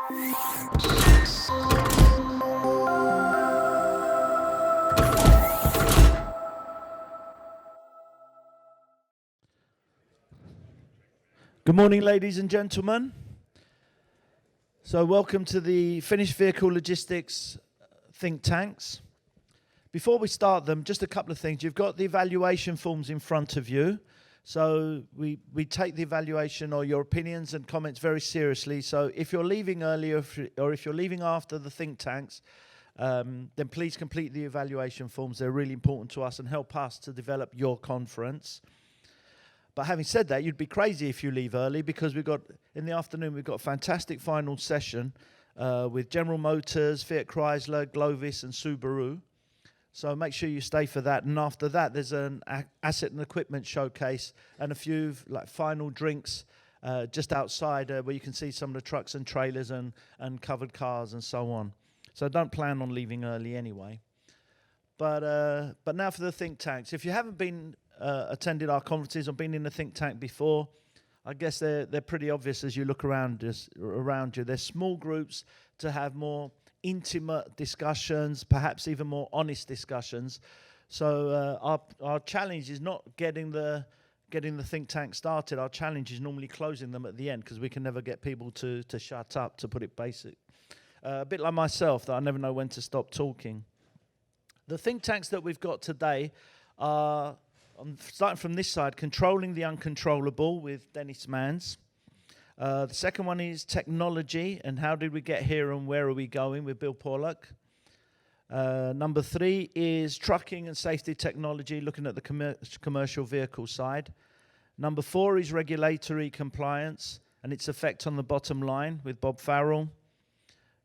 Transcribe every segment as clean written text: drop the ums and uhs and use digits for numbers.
Good morning, ladies and gentlemen. So welcome to the Finished Vehicle Logistics Think Tanks. Before we start them, just a couple of things. You've got the evaluation forms in front of you. So we take the evaluation or your opinions and comments very seriously. So if you're leaving early or if you're leaving after the think tanks, then please complete the evaluation forms. They're really important to us and help us to develop your conference. But having said that, you'd be crazy if you leave early, because in the afternoon we've got a fantastic final session with General Motors, Fiat Chrysler, Glovis and Subaru. So make sure you stay for that. And after that, there's an asset and equipment showcase and a few final drinks just outside where you can see some of the trucks and trailers and covered cars and so on. So don't plan on leaving early anyway. But now for the think tanks. If you haven't been attended our conferences or been in a think tank before, I guess they're pretty obvious as you look around you. They're small groups to have more intimate discussions, perhaps even more honest discussions. So our challenge is not getting the think tank started. Our challenge is normally closing them at the end, because we can never get people to shut up, to put it basic. A bit like myself, that I never know when to stop talking. The think tanks that we've got today are, starting from this side, Controlling the Uncontrollable with Denny. The second one is Technology and How Did We Get Here and Where Are We Going with Bill Pawluk. Number 3 is Trucking and Safety Technology, looking at the commercial vehicle side. Number 4 is Regulatory Compliance and its effect on the bottom line with Bob Farrell.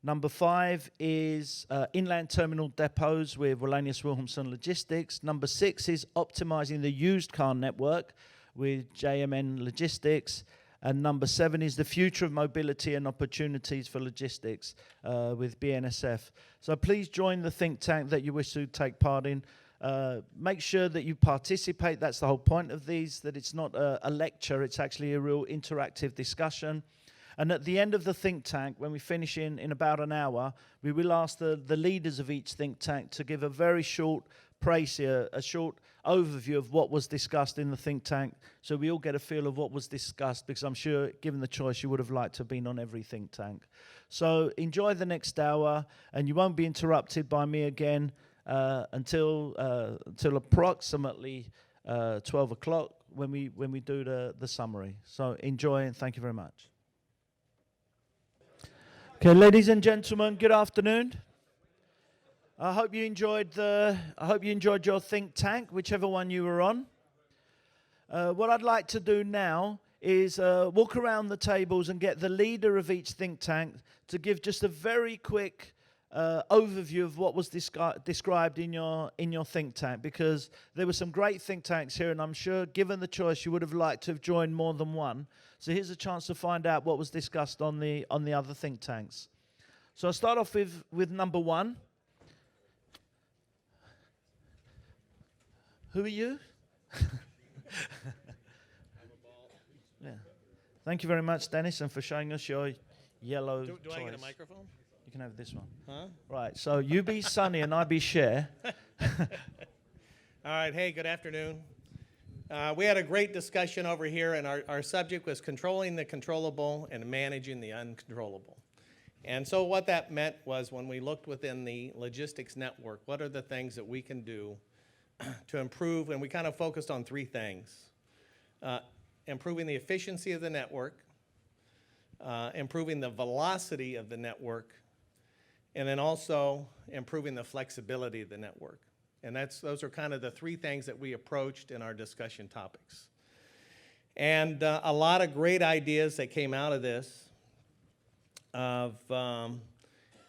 Number 5 is Inland Terminal Depots with Wallenius Wilhelmsen Logistics. Number 6 is Optimizing the Used Car Network with JMN Logistics. And number 7 is The Future of Mobility and Opportunities for Logistics with BNSF. So please join the think tank that you wish to take part in. Make sure that you participate. That's the whole point of these, that it's not a lecture. It's actually a real interactive discussion. And at the end of the think tank, when we finish in about an hour, we will ask the leaders of each think tank to give a very short précis here, a short overview of what was discussed in the think tank, so we all get a feel of what was discussed, because I'm sure, given the choice, you would have liked to have been on every think tank. So enjoy the next hour, and you won't be interrupted by me again until approximately 12 o'clock when we do the summary. So enjoy, and thank you very much. Okay, ladies and gentlemen, good afternoon. I hope you enjoyed your think tank, whichever one you were on. What I'd like to do now is walk around the tables and get the leader of each think tank to give just a very quick overview of what was described in your think tank, because there were some great think tanks here, and I'm sure, given the choice, you would have liked to have joined more than one. So here's a chance to find out what was discussed on the other think tanks. So I'll start off with number 1. Who are you? Yeah. Thank you very much, Dennis, and for showing us your yellow Do choice. I get a microphone? You can have this one. Huh? Right, so you be Sonny and I be Cher. All right, hey, good afternoon. We had a great discussion over here, and our subject was controlling the controllable and managing the uncontrollable. And so what that meant was, when we looked within the logistics network, what are the things that we can do to improve, and we kind of focused on 3 things. Improving the efficiency of the network, improving the velocity of the network, and then also improving the flexibility of the network. And those are kind of the 3 things that we approached in our discussion topics. And a lot of great ideas that came out of this. And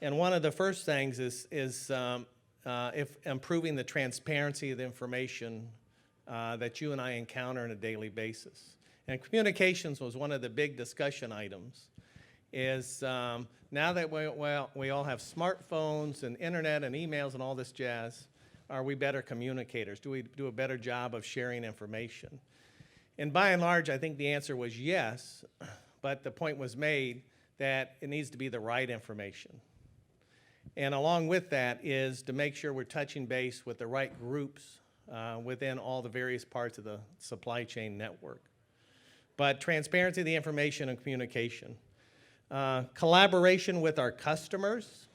one of the first things is improving the transparency of the information that you and I encounter on a daily basis. And communications was one of the big discussion items. Is now that we all have smartphones and internet and emails and all this jazz, are we better communicators? Do we do a better job of sharing information? And by and large, I think the answer was yes, but the point was made that it needs to be the right information. And along with that is to make sure we're touching base with the right groups within all the various parts of the supply chain network. But transparency of the information and communication. Collaboration with our customers.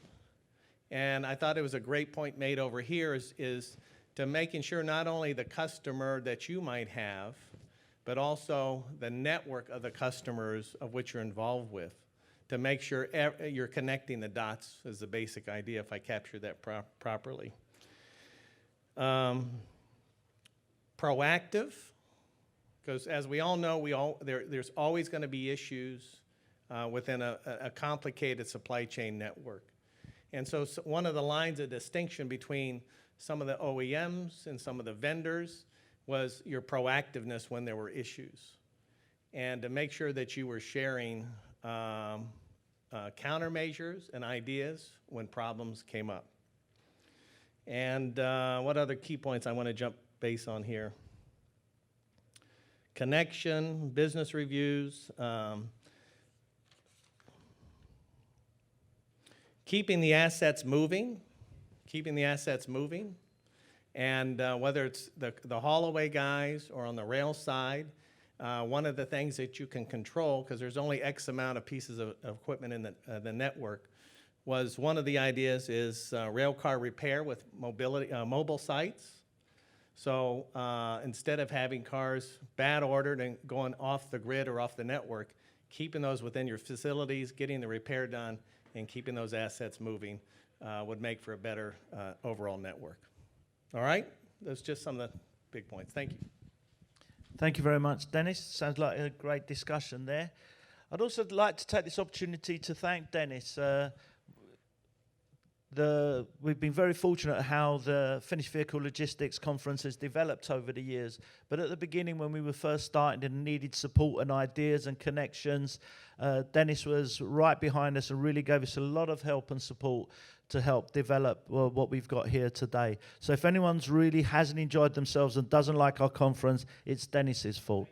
And I thought it was a great point made over here is to making sure not only the customer that you might have, but also the network of the customers of which you're involved with, to make sure you're connecting the dots is the basic idea, if I capture that properly. Proactive, because as we all know, there's always going to be issues within a complicated supply chain network. And so one of the lines of distinction between some of the OEMs and some of the vendors was your proactiveness when there were issues, and to make sure that you were sharing countermeasures and ideas when problems came up. And what other key points I want to jump base on here? Connection, business reviews, keeping the assets moving, and whether it's the haul-away guys or on the rail side, one of the things that you can control, because there's only X amount of pieces of equipment in the network, was one of the ideas is rail car repair with mobile sites. So instead of having cars bad ordered and going off the grid or off the network, keeping those within your facilities, getting the repair done, and keeping those assets moving would make for a better overall network. All right? Those are just some of the big points. Thank you. Thank you very much, Dennis. Sounds like a great discussion there. I'd also like to take this opportunity to thank Dennis. We've been very fortunate at how the Finished Vehicle Logistics Conference has developed over the years. But at the beginning, when we were first starting and needed support and ideas and connections, Dennis was right behind us and really gave us a lot of help and support to help develop what we've got here today. So if anyone's really hasn't enjoyed themselves and doesn't like our conference, it's Dennis's fault.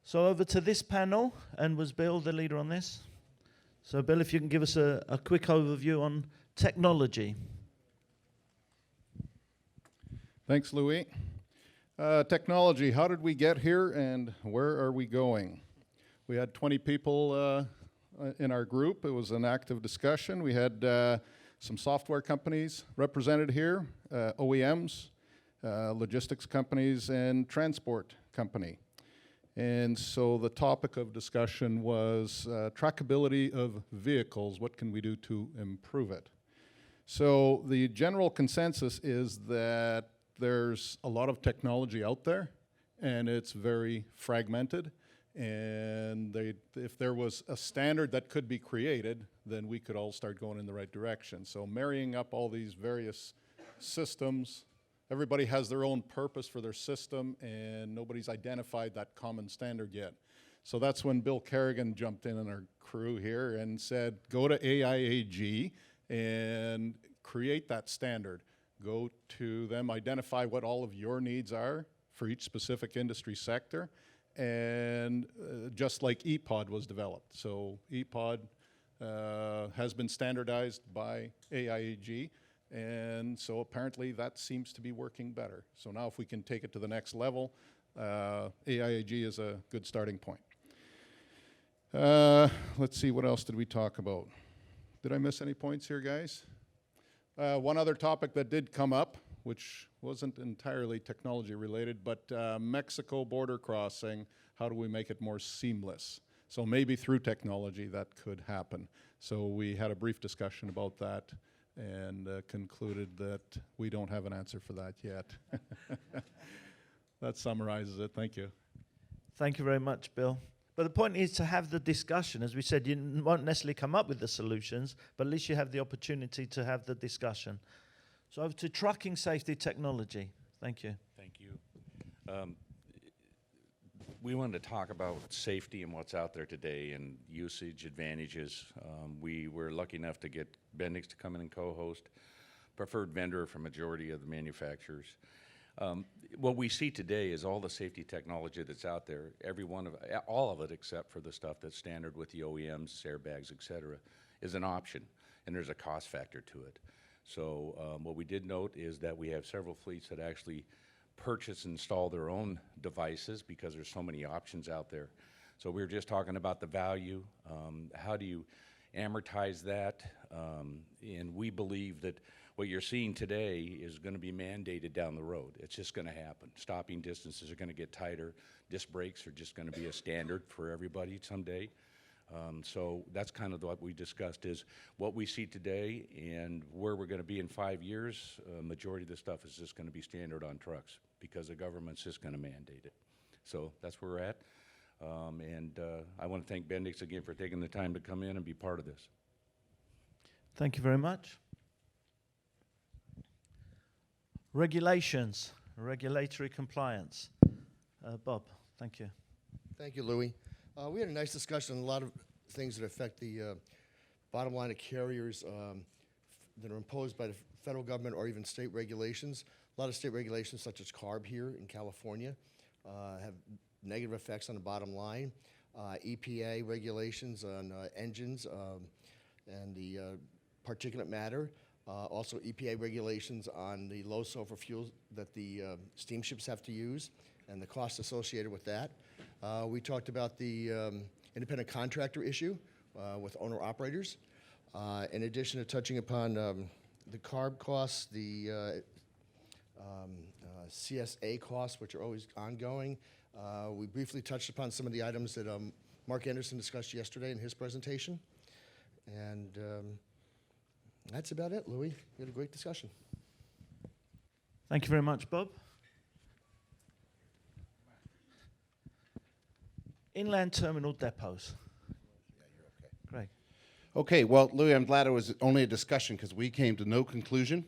So over to this panel, and was Bill the leader on this? So Bill, if you can give us a quick overview on technology. Thanks, Louis. Technology, how did we get here and where are we going? We had 20 people in our group. It was an active discussion. We had some software companies represented here, OEMs, logistics companies, and transport company. And so the topic of discussion was trackability of vehicles. What can we do to improve it? So the general consensus is that there's a lot of technology out there, and it's very fragmented. And if there was a standard that could be created, then we could all start going in the right direction. So marrying up all these various systems, everybody has their own purpose for their system, and nobody's identified that common standard yet. So that's when Bill Kerrigan jumped in our crew here and said, go to AIAG and create that standard. Go to them, identify what all of your needs are for each specific industry sector, and just like ePod was developed. So ePod has been standardized by AIAG, and so apparently that seems to be working better. So now if we can take it to the next level, AIAG is a good starting point. Let's see, what else did we talk about? Did I miss any points here, guys? One other topic that did come up, which wasn't entirely technology related, but Mexico border crossing, how do we make it more seamless? So maybe through technology that could happen. So we had a brief discussion about that and concluded that we don't have an answer for that yet. That summarizes it. Thank you. Thank you very much, Bill. But the point is to have the discussion. As we said, you won't necessarily come up with the solutions, but at least you have the opportunity to have the discussion. So over to trucking safety technology. Thank you. Thank you. We wanted to talk about safety and what's out there today and usage advantages. We were lucky enough to get Bendix to come in and co-host, preferred vendor for majority of the manufacturers. What we see today is all the safety technology that's out there, all of it except for the stuff that's standard with the OEMs, airbags, et cetera, is an option, and there's a cost factor to it. So what we did note is that we have several fleets that actually purchase and install their own devices because there's so many options out there. So we were just talking about the value. How do you amortize that? And we believe that what you're seeing today is going to be mandated down the road. It's just going to happen. Stopping distances are going to get tighter. Disc brakes are just going to be a standard for everybody someday. So that's kind of what we discussed, is what we see today and where we're going to be in 5 years. Majority of the stuff is just going to be standard on trucks because the government's just going to mandate it. So that's where we're at. And I want to thank Bendix again for taking the time to come in and be part of this. Thank you very much. Regulations, regulatory compliance. Bob, thank you. Thank you, Louis. We had a nice discussion on a lot of things that affect the bottom line of carriers that are imposed by the federal government or even state regulations. A lot of state regulations, such as CARB here in California, have negative effects on the bottom line. EPA regulations on engines and the particulate matter. Also EPA regulations on the low sulfur fuels that the steamships have to use and the costs associated with that. We talked about the independent contractor issue with owner-operators. In addition to touching upon the CARB costs, the CSA costs, which are always ongoing. We briefly touched upon some of the items that Mark Anderson discussed yesterday in his presentation. And that's about it, Louis. We had a great discussion. Thank you very much, Bob. Inland terminal depots. Kraig. Okay, well, Louis, I'm glad it was only a discussion because we came to no conclusion.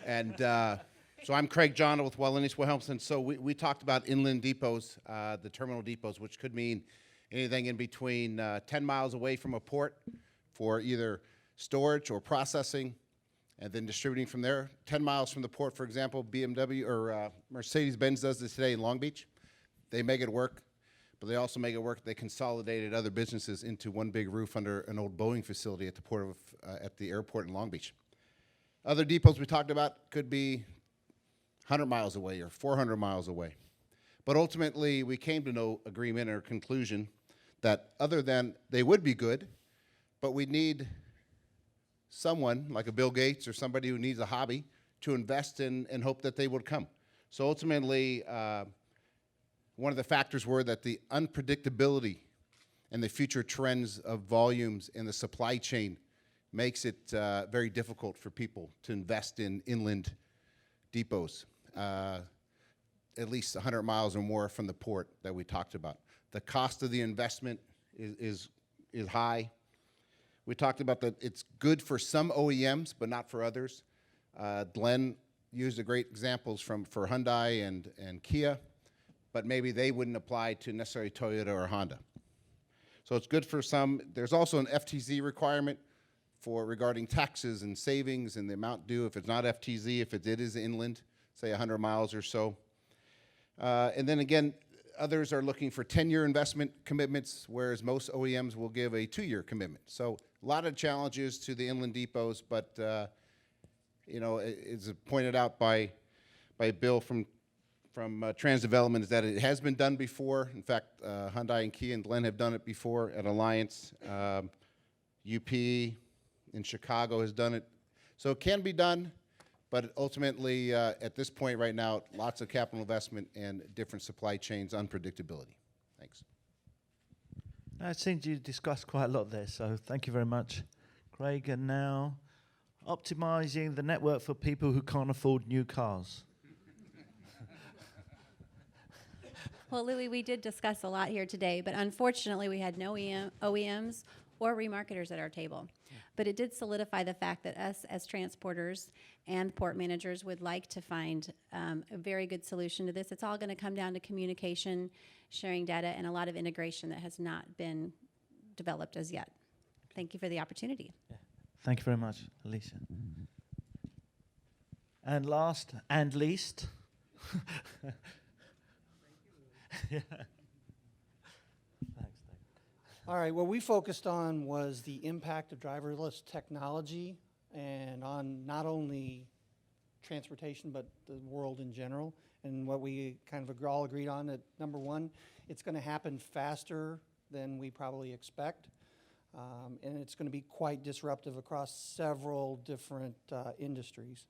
And so I'm Kraig Jondle with Wallenius Wilhelmsen. So we talked about inland depots, the terminal depots, which could mean anything in between 10 miles away from a port for either storage or processing, and then distributing from there. 10 miles from the port, for example, BMW or Mercedes-Benz does this today in Long Beach. They make it work, but they also make it work. They consolidated other businesses into one big roof under an old Boeing facility at the port of at the airport in Long Beach. Other depots we talked about could be 100 miles away or 400 miles away. But ultimately, we came to no agreement or conclusion that other than they would be good, but we need someone like a Bill Gates or somebody who needs a hobby to invest in and hope that they would come. So ultimately, one of the factors were that the unpredictability and the future trends of volumes in the supply chain makes it very difficult for people to invest in inland depots, at least 100 miles or more from the port that we talked about. The cost of the investment is high. We talked about that it's good for some OEMs, but not for others. Glenn used a great examples for Hyundai and Kia, but maybe they wouldn't apply to necessarily Toyota or Honda. So it's good for some. There's also an FTZ requirement regarding taxes and savings and the amount due if it's not FTZ, if it is inland, say 100 miles or so. And then again, others are looking for 10-year investment commitments, whereas most OEMs will give a 2-year commitment. So a lot of challenges to the inland depots, but you know, it's pointed out by Bill from Trans Development is that it has been done before. In fact, Hyundai and Kia and Glenn have done it before at Alliance. UP in Chicago has done it. So it can be done, but ultimately, at this point right now, lots of capital investment and different supply chains, unpredictability. Thanks. It seems you discussed quite a lot there, so thank you very much, Kraig. And now, optimizing the network for people who can't afford new cars. Well, Louis, we did discuss a lot here today, but unfortunately we had no OEMs or remarketers at our table. But it did solidify the fact that us as transporters and port managers would like to find a very good solution to this. It's all going to come down to communication, sharing data, and a lot of integration that has not been developed as yet. Thank you for the opportunity. Yeah. Thank you very much, Alicia. And last and least. Yeah. Thanks, Dave. All right, what we focused on was the impact of driverless technology and on not only transportation, but the world in general. And what we kind of all agreed on that, number one, it's going to happen faster than we probably expect. And it's going to be quite disruptive across several different industries.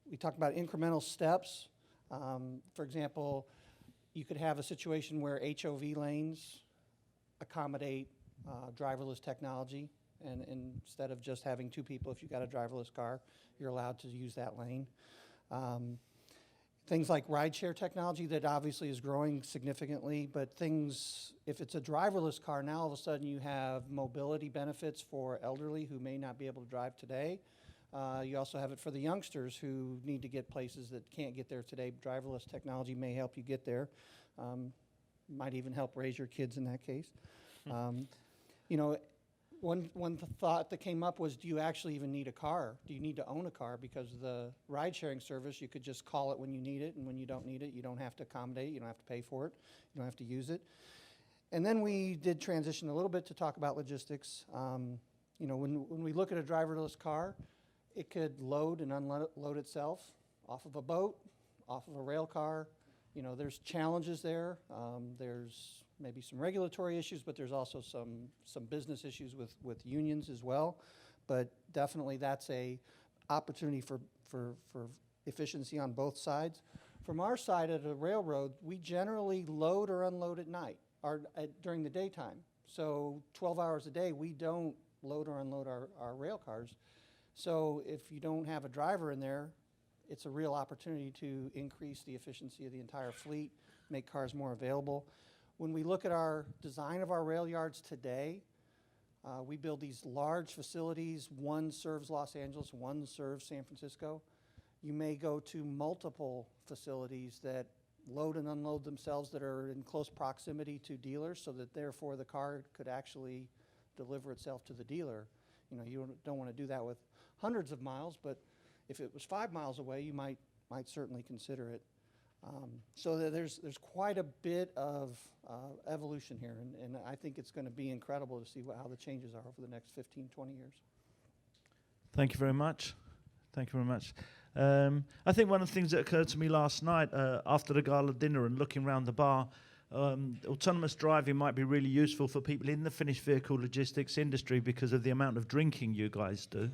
We talked about incremental steps. For example, you could have a situation where HOV lanes accommodate driverless technology, and instead of just having two people, if you've got a driverless car, you're allowed to use that lane. Things like rideshare technology that obviously is growing significantly, but things, if it's a driverless car, now all of a sudden you have mobility benefits for elderly who may not be able to drive today. You also have it for the youngsters who need to get places that can't get there today. Driverless technology may help you get there. Might even help raise your kids in that case. You know, one thought that came up was, do you actually even need a car? Do you need to own a car? Because the ride-sharing service, you could just call it when you need it, and when you don't need it, you don't have to accommodate, you don't have to pay for it, you don't have to use it. And then we did transition a little bit to talk about logistics. You know, when we look at a driverless car, it could load and unload itself off of a boat, off of a rail car. You know, there's challenges there. There's maybe some regulatory issues, but there's also some business issues with unions as well. But definitely that's a opportunity for efficiency on both sides. From our side at a railroad, we generally load or unload at night or during the daytime. So 12 hours a day, we don't load or unload our rail cars. So if you don't have a driver in there, it's a real opportunity to increase the efficiency of the entire fleet, make cars more available. When we look at our design of our rail yards today, we build these large facilities. One serves Los Angeles, one serves San Francisco. You may go to multiple facilities that load and unload themselves that are in close proximity to dealers, so that therefore the car could actually deliver itself to the dealer. You know, you don't want to do that with hundreds of miles, but if it was 5 miles away, you might certainly consider it. So there's quite a bit of evolution here, and I think it's going to be incredible to see how the changes are over the next 15, 20 years. Thank you very much. Thank you very much. I think one of the things that occurred to me last night after the gala dinner and looking around the bar, autonomous driving might be really useful for people in the finished vehicle logistics industry because of the amount of drinking you guys do.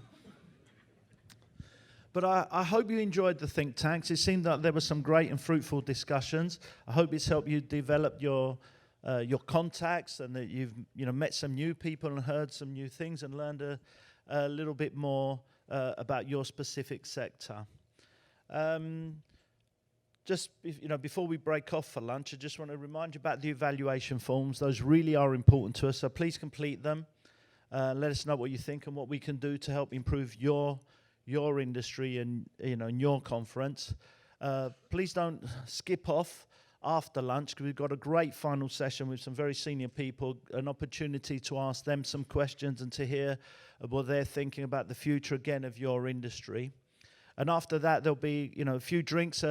But I hope you enjoyed the think tanks. It seemed that there were some great and fruitful discussions. I hope it's helped you develop your contacts, and that you've met some new people and heard some new things and learned a little bit more about your specific sector. Before we break off for lunch, I just want to remind you about the evaluation forms. Those really are important to us, so please complete them. Let us know what you think and what we can do to help improve your industry and in your conference. Please don't skip off after lunch, because we've got a great final session with some very senior people, an opportunity to ask them some questions and to hear what they're thinking about the future again of your industry. And after that, there'll be a few drinks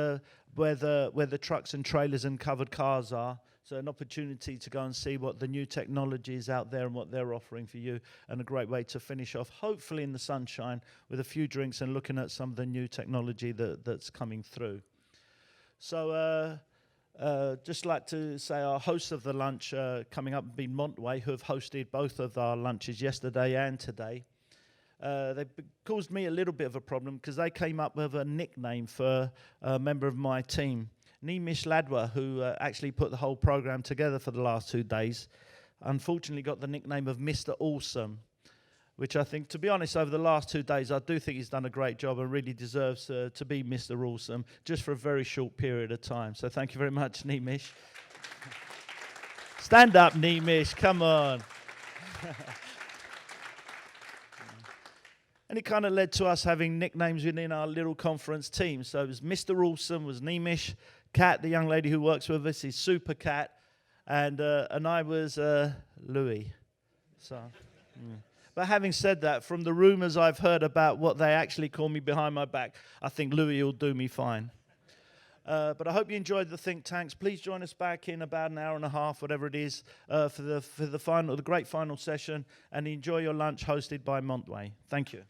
where the trucks and trailers and covered cars are. So an opportunity to go and see what the new technology is out there and what they're offering for you, and a great way to finish off, hopefully in the sunshine, with a few drinks and looking at some of the new technology that's coming through. So just like to say our hosts of the lunch coming up have been Montway, who have hosted both of our lunches yesterday and today. They caused me a little bit of a problem because they came up with a nickname for a member of my team. Nimish Ladwa, who actually put the whole program together for the last 2 days, unfortunately got the nickname of Mr. Awesome, which I think, to be honest, over the last 2 days, I do think he's done a great job and really deserves to be Mr. Awesome, just for a very short period of time. So thank you very much, Nimish. Stand up, Nimish, come on. And it kind of led to us having nicknames within our little conference team. So it was Mr. Awesome was Nimish, Kat, the young lady who works with us, is Super Cat, and I was Louis. So, But having said that, from the rumors I've heard about what they actually call me behind my back, I think Louis will do me fine. But I hope you enjoyed the think tanks. Please join us back in about an hour and a half, whatever it is, for the great final session, and enjoy your lunch hosted by Montway. Thank you.